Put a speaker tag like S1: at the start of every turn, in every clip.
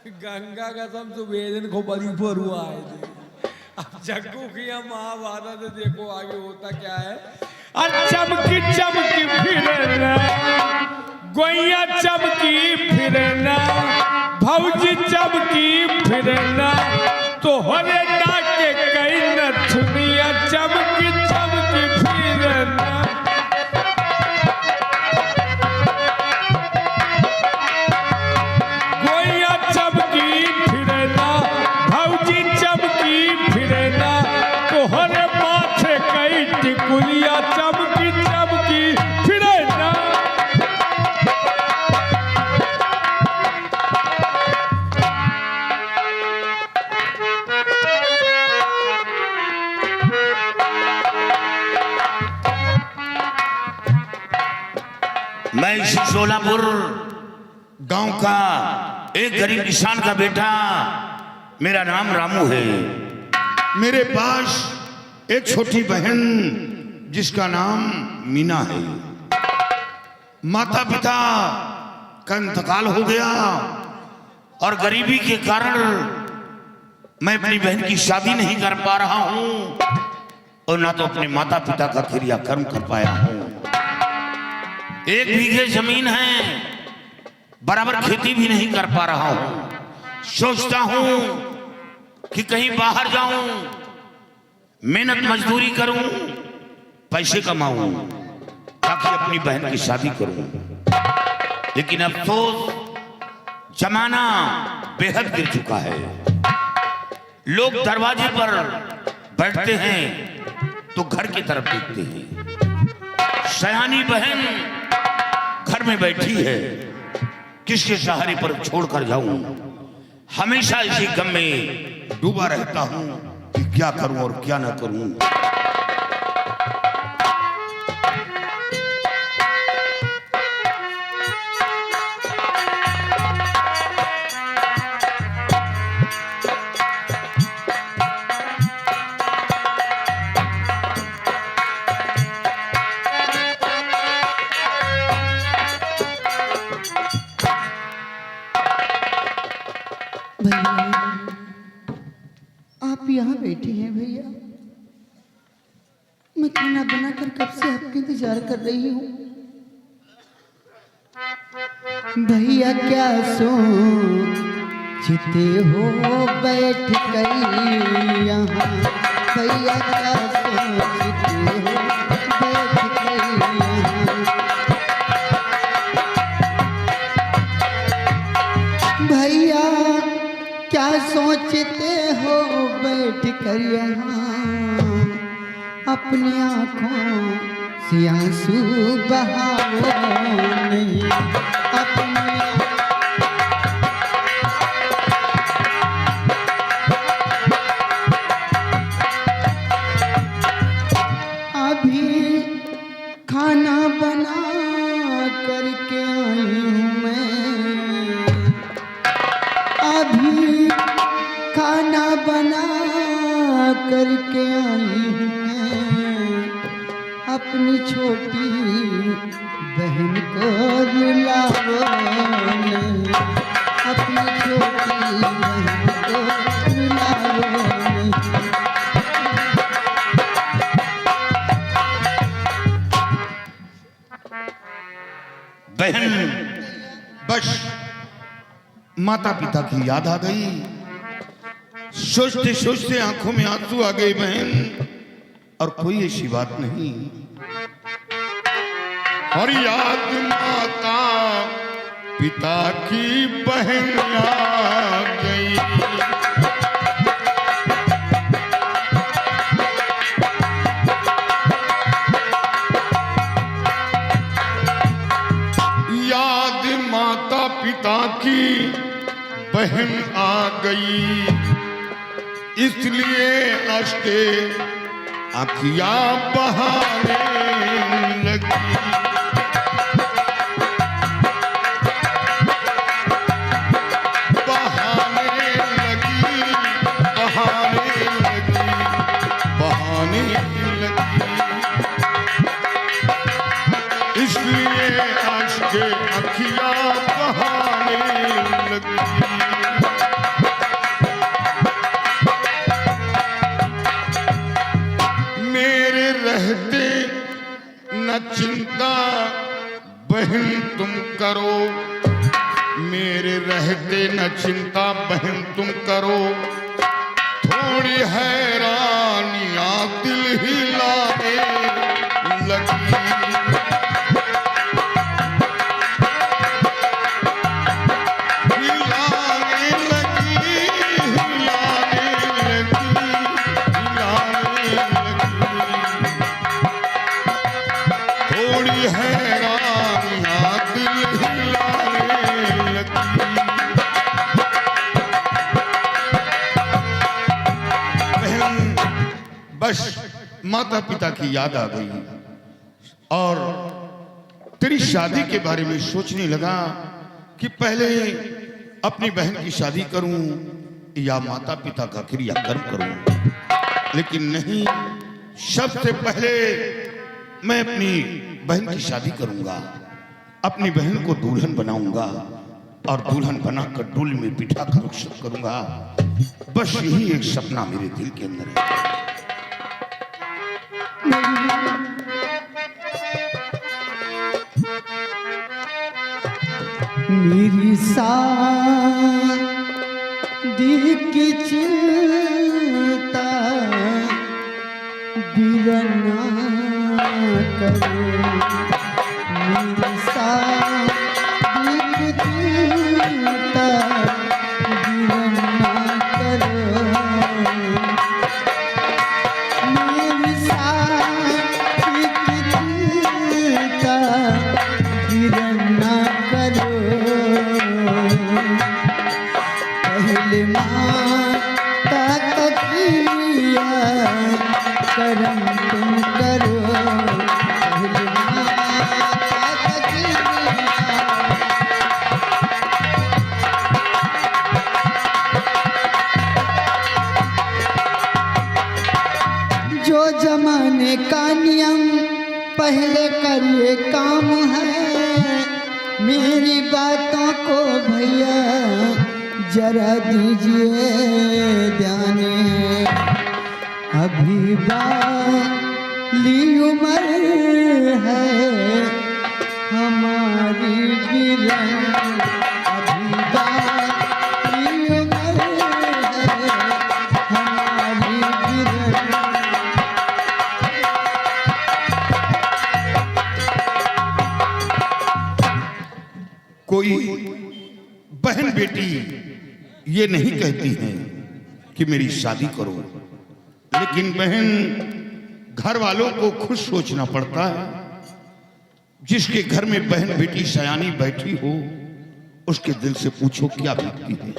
S1: गंगा कसम सुबेदन को बड़ी पर हुआ है। अब जग्गू की महाभारत देखो आगे होता क्या है। चमकी चमकी फिरना गोइया चमकी फिरना भौजी चमकी फिरना तोहरे डाके कई न सुनिया चमकी चमकी फिरना। गोइया चमकी फिरना भौजी चमकी फिरना तोहरे माथे कई टिकुलिया चमकी चमकी फिरना।
S2: मैं इसी सोलापुर गांव का एक गरीब किसान का बेटा, मेरा नाम रामू है। मेरे पास एक छोटी बहन जिसका नाम मीना है। माता पिता का इंतकाल हो गया और गरीबी के कारण मैं अपनी बहन की शादी नहीं कर पा रहा हूं और ना तो अपने माता पिता का क्रियाकर्म कर पाया हूं। 1 बीघे जमीन है, बराबर खेती भी नहीं कर पा रहा हूं। सोचता हूं कि कहीं बाहर जाऊं, मेहनत मजदूरी करूं, पैसे कमाऊं ताकि अपनी बहन की शादी करूं। लेकिन अफसोस जमाना बेहद गिर चुका है। लोग दरवाजे पर बैठते हैं तो घर की तरफ देखते हैं। सयानी बहन घर में बैठी है, किसके सहारे पर छोड़कर जाऊं। हमेशा इसी गम में डूबा रहता हूं कि क्या करूं और क्या ना करूं।
S3: आप यहाँ बैठे हैं भैया, मैं खाना बनाकर कब से आपका इंतजार कर रही हूँ। भैया क्या सोचते हो बैठ कर यहाँ, भैया क्या सोचते हो बैठ कर यहाँ। भैया क्या सोचते हो बैठ कर यहाँ, अपनी आँखों से आंसू बहाओ नहीं। अपनी अभी खाना बना करके आई हूँ मैं, अभी खाना बना करके आई हूँ मैं। अपनी छोटी बहन को रुलाओ नहीं, अपनी छोटी बहन को रुलाओ नहीं।
S2: बहन बस माता पिता की याद आ गई। सोचते सोचते आंखों में आंसू आ गए बहन, और कोई ऐसी बात नहीं। और याद माता पिता की बहन आ गई। याद माता पिता की बहन आ गई, इसलिए अश्के आँखियाँ बहाने लगी। बहाने लगी, बहाने लगी, बहाने लगी। इसलिए अश्के आँखियाँ बहाने लगी।
S4: करो, मेरे रहते न चिंता बहन तुम करो। थोड़ी हैरानियां दिल हिलाने लगी, हिलाने लगी, हिलाने लगी, हिलाने लगी। थोड़ी हैरानियां दिल हिलाने लगी। बस माता पिता की याद आ गई और तेरी शादी के बारे में सोचने लगा कि पहले अपनी बहन की शादी करूं या माता पिता का क्रियाकर्म करूं। लेकिन नहीं, सबसे पहले मैं अपनी बहन की शादी करूंगा, अपनी बहन को दुल्हन बनाऊंगा और दुल्हन बनाकर डोली में बिठा कर रुखसत करूंगा। बस यही एक सपना मेरे दिल के अंदर है।
S3: मेरी शादी की चिंता बिरना करो, मेरी शादी की चिंता बिरना करो, मेरी शादी की चिंता बिरना करो। पहले माता का क्रिया कर्म तुम करो, पहले माता का क्रिया। जो जमाने का नियम पहले करिए काम है, मेरी बातों को भैया जरा दीजिए ध्यान। अभी बाली उम्र है हमारी बिरन, अभी बाली उम्र है हमारी बिरन।
S4: कोई बहन बेटी ये नहीं कहती है कि मेरी शादी करो, लेकिन बहन घर वालों को खुद सोचना पड़ता है। जिसके घर में बहन बेटी सयानी बैठी हो उसके दिल से पूछो क्या बीतती है।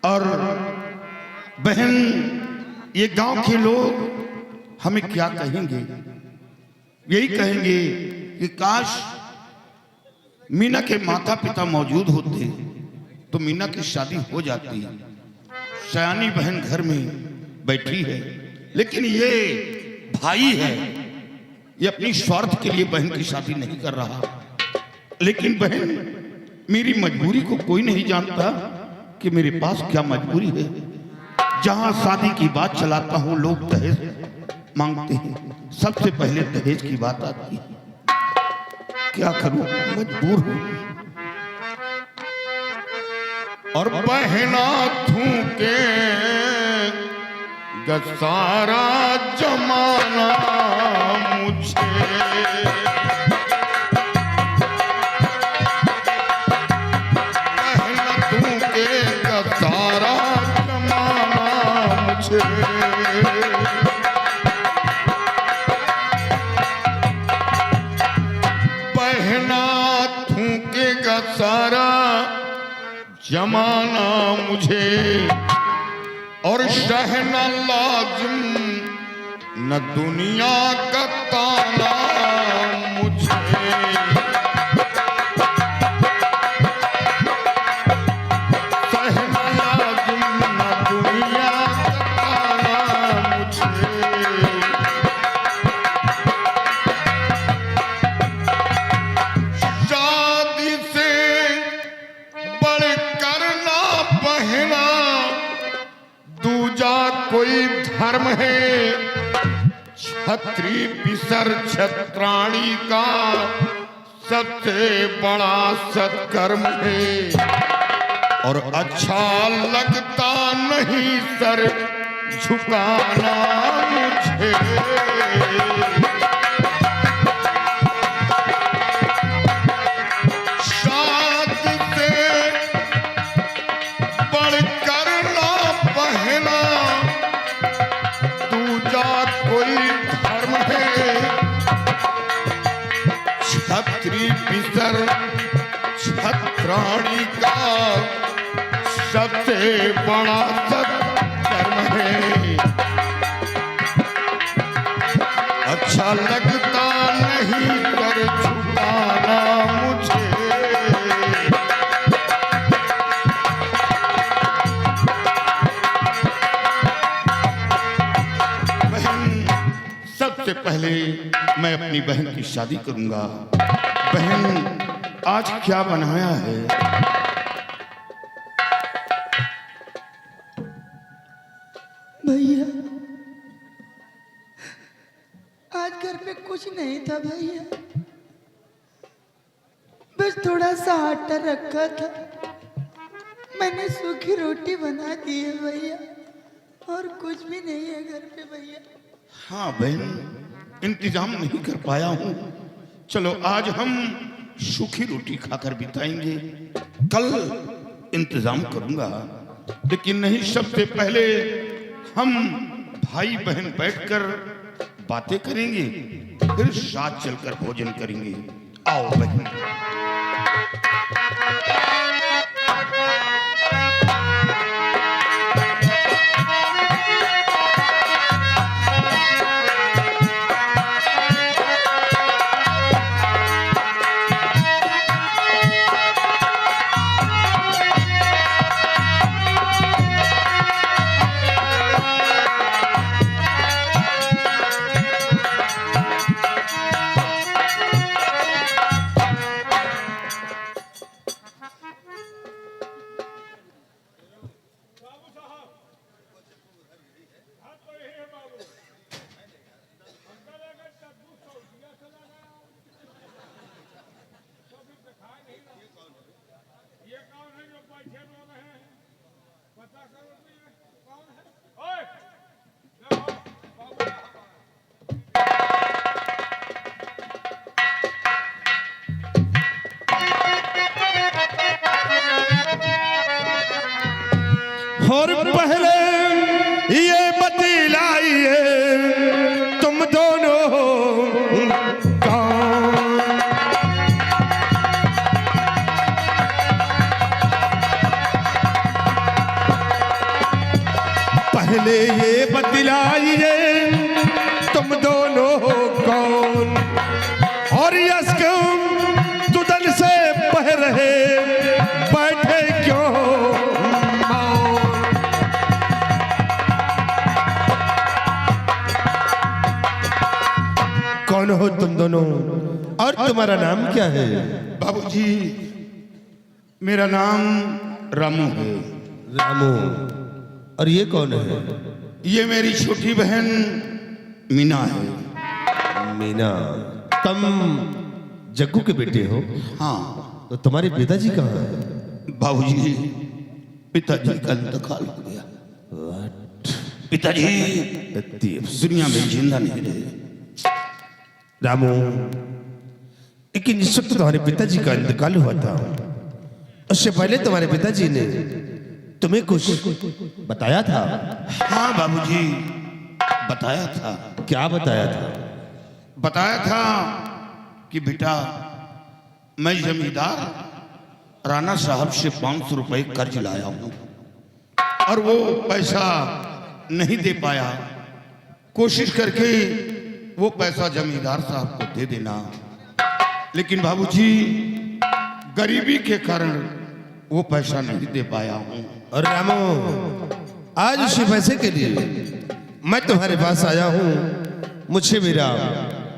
S4: और बहन, ये गांव के लोग हमें क्या कहेंगे? यही कहेंगे कि काश मीना के माता पिता मौजूद होते तो मीना की शादी हो जाती। सयानी बहन घर में बैठी है, लेकिन ये भाई है, ये अपनी स्वार्थ के लिए बहन की शादी नहीं कर रहा। लेकिन बहन, मेरी मजबूरी को कोई नहीं जानता कि मेरे पास क्या मजबूरी है। जहां शादी की बात चलाता हूं लोग दहेज मांगते हैं, सबसे पहले दहेज की बात आती है। क्या करूं, मजबूर हूं। और बहना थूके सारा जमाना मुझे, बहना थूके सारा जमाना मुझे। बहना थूकेगा सारा जमाना मुझे, और सहना लाजिम न दुनिया का ताना मुझे। सहना लाजिम न दुनिया का ताना मुझे। शादी से बढ़कर ना बहना दूजा कोई धर्म है। छत्री पिसर छत्राणी का सबसे बड़ा सत्कर्म है और अच्छा लगता नहीं सर झुकाना मुझे। शाद से बढ़कर ना पहना दूजा कोई धर्म है। छत्री पिसर छत्राणी का सबसे बड़ा सत्कर्म है। अच्छा लगता नहीं कर झुकाना मुझे। बहन, सबसे पहले मैं अपनी बहन की शादी करूंगा। बहन, आज क्या बनाया है?
S3: भैया आज घर पे कुछ नहीं था भैया, बस थोड़ा सा आटा रखा था, मैंने सूखी रोटी बना दी है भैया, और कुछ भी नहीं है घर पे भैया।
S4: हाँ बहन, इंतजाम नहीं कर पाया हूँ। चलो आज हम सूखी रोटी खाकर बिताएंगे, कल इंतजाम करूंगा। लेकिन नहीं, सबसे पहले हम भाई बहन बैठकर बातें करेंगे, फिर साथ चलकर भोजन करेंगे। आओ बहन।
S1: और पहले ये बतलाइए तुम दोनों कौन? पहले ये बतलाइए तुम दोनों कौन? और यस्क दुदन से बह रहे बैठे क्यों? कौन हो तुम दोनों और तुम्हारा नाम क्या है?
S4: बाबूजी, मेरा नाम रामू है।
S1: रामू। और ये कौन है?
S4: ये मेरी छोटी बहन मीना है।
S1: मीना। तुम जग्गू के बेटे हो?
S4: हाँ।
S1: तो तुम्हारे पिताजी कहाँ हैं?
S4: बाबूजी, पिताजी का इंतकाल हो गया। पिताजी दुनिया में जिंदा नहीं रहे।
S1: रामू, लेकिन इस वक्त तुम्हारे पिताजी का इंतकाल हुआ था, उससे पहले तुम्हारे पिताजी ने तुम्हें कुछ बताया था?
S4: हाँ बाबूजी, बताया था।
S1: क्या बताया था?
S4: बताया था कि बेटा, मैं जमींदार राणा साहब से 500 रुपए कर्ज लाया हूं और वो पैसा नहीं दे पाया। कोशिश करके वो पैसा जमींदार साहब को दे देना। लेकिन बाबूजी, गरीबी के कारण वो पैसा नहीं दे पाया हूं।
S1: और रामू, आज उसी पैसे के लिए मैं तुम्हारे पास आया हूं। मुझे मेरा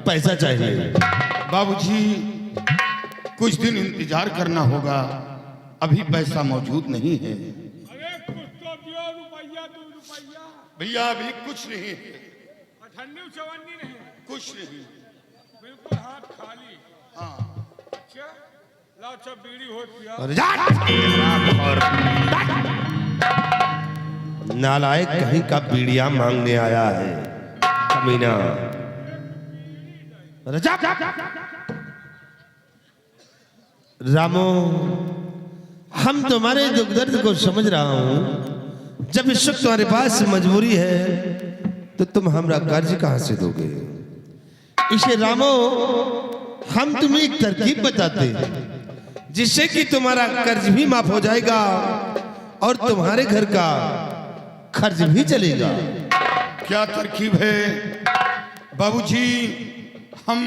S1: पैसा चाहिए।
S4: बाबूजी, कुछ दिन इंतजार करना होगा, अभी पैसा मौजूद नहीं है।
S1: अरे कुछ तो दियो, रुपया 2 रुपया।
S4: भैया अभी कुछ नहीं है,
S1: ठंडी चवन्नी नहीं,
S4: कुछ नहीं।
S1: बिल्कुल हाथ खाली।
S4: हाँ,
S1: और जा! नालायक कहीं का बीड़िया मांगने आया है कमीना। अरे जा! रामो, हम तुम्हारे दुख दर्द को समझ रहा हूं। जब इस वक्त तुम्हारे पास मजबूरी है तो तुम हमरा कर्ज कहां से दोगे? इसे रामो, हम तुम्हें एक तरकीब बताते हैं जिससे कि तुम्हारा कर्ज भी माफ हो जाएगा और तुम्हारे घर का खर्च भी चलेगा।
S4: क्या तरकीब है बाबूजी? हम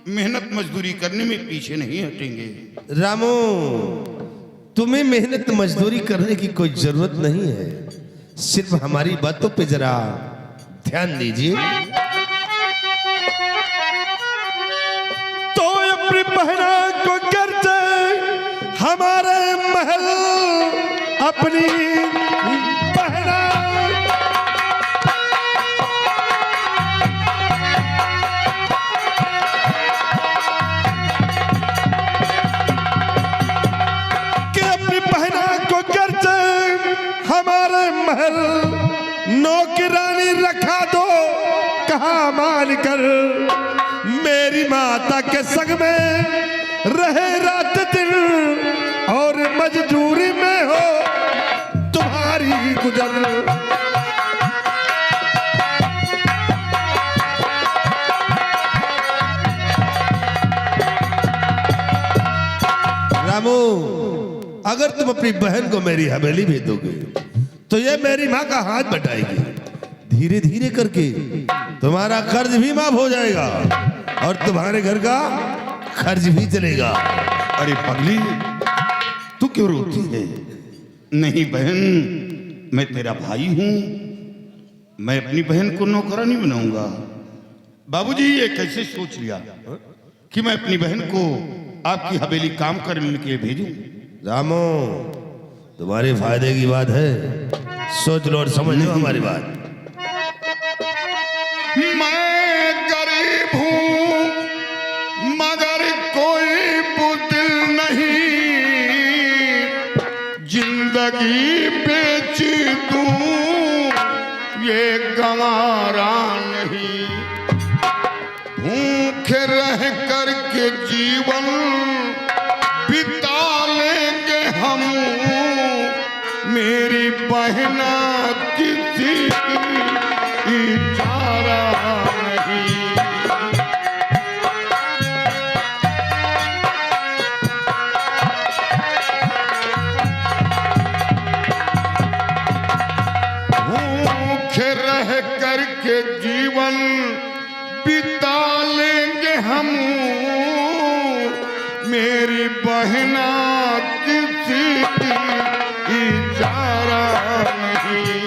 S4: मेहनत मजदूरी करने में पीछे नहीं हटेंगे।
S1: रामो, तुम्हें मेहनत मजदूरी करने की कोई जरूरत नहीं है, सिर्फ हमारी बातों पे जरा ध्यान दीजिए। तो अपनी बहना को करते हमारे महल अपनी बहना के अपनी बहना को करते हमारे महल नौकरानी रखा दो कहा मान कर, मेरी माता के संग में रहे रात दिन और मजदूरी में हो तुम्हारी गुजर। रामू, अगर तुम अपनी बहन को मेरी हवेली भेज दोगे तो ये मेरी माँ का हाथ बटाएगी। धीरे धीरे करके तुम्हारा कर्ज भी माफ हो जाएगा और तुम्हारे घर का खर्च भी चलेगा।
S4: अरे पगली, तू क्यों रोती है? नहीं बहन, मैं तेरा भाई हूं, मैं अपनी बहन को नौकरानी बनाऊंगा। बाबूजी, ये कैसे सोच लिया कि मैं अपनी बहन को आपकी हवेली काम करने के लिए भेजूं?
S1: रामो, तुम्हारे फायदे की बात है, सोच लो और समझ लो हमारी बात।
S4: मैं गरीब हूं मगर कोई बुदिल नहीं, जिंदगी बेच दूं ये गंवारा नहीं। भूख रह कर के जीवन बिता लेंगे हम, मेरी बहना किसी इशारा नहीं। भूख रह करके जीवन बिता लेंगे हम, मेरी बहना किसी इशारा नहीं।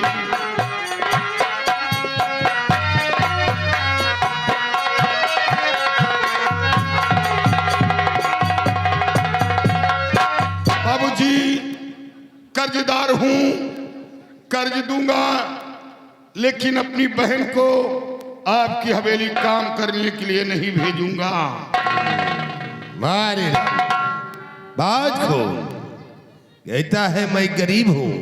S4: बाबूजी, कर्जदार हूं, कर्ज दूंगा, लेकिन अपनी बहन को आपकी हवेली काम करने के लिए नहीं भेजूंगा।
S1: मारे बात को कहता है मैं गरीब हूं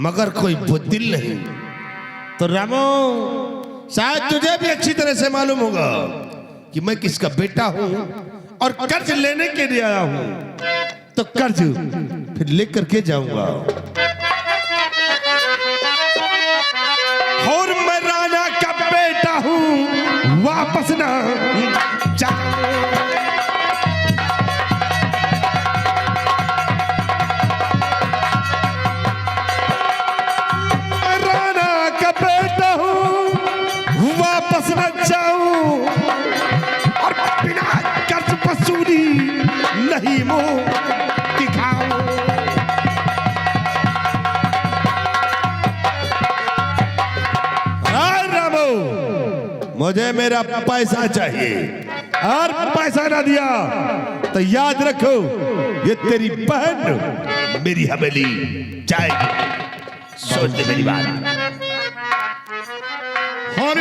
S1: मगर कोई बुद्धिल नहीं। तो रामो, शायद तुझे भी अच्छी तरह से मालूम होगा कि मैं किसका बेटा हूं और कर्ज लेने के लिए आया हूं, तो कर्ज फिर लेकर के जाऊंगा। और मैं राजा का बेटा हूं, वापस ना जाऊं। वापस न जाऊं और बिना कर्ज वसूली नहीं मुंह दिखाऊं। रामो, मुझे मेरा पैसा चाहिए और पैसा ना दिया तो याद रखो ये तेरी बहन मेरी हवेली जाएगी। सोच ले मेरी बात।
S4: और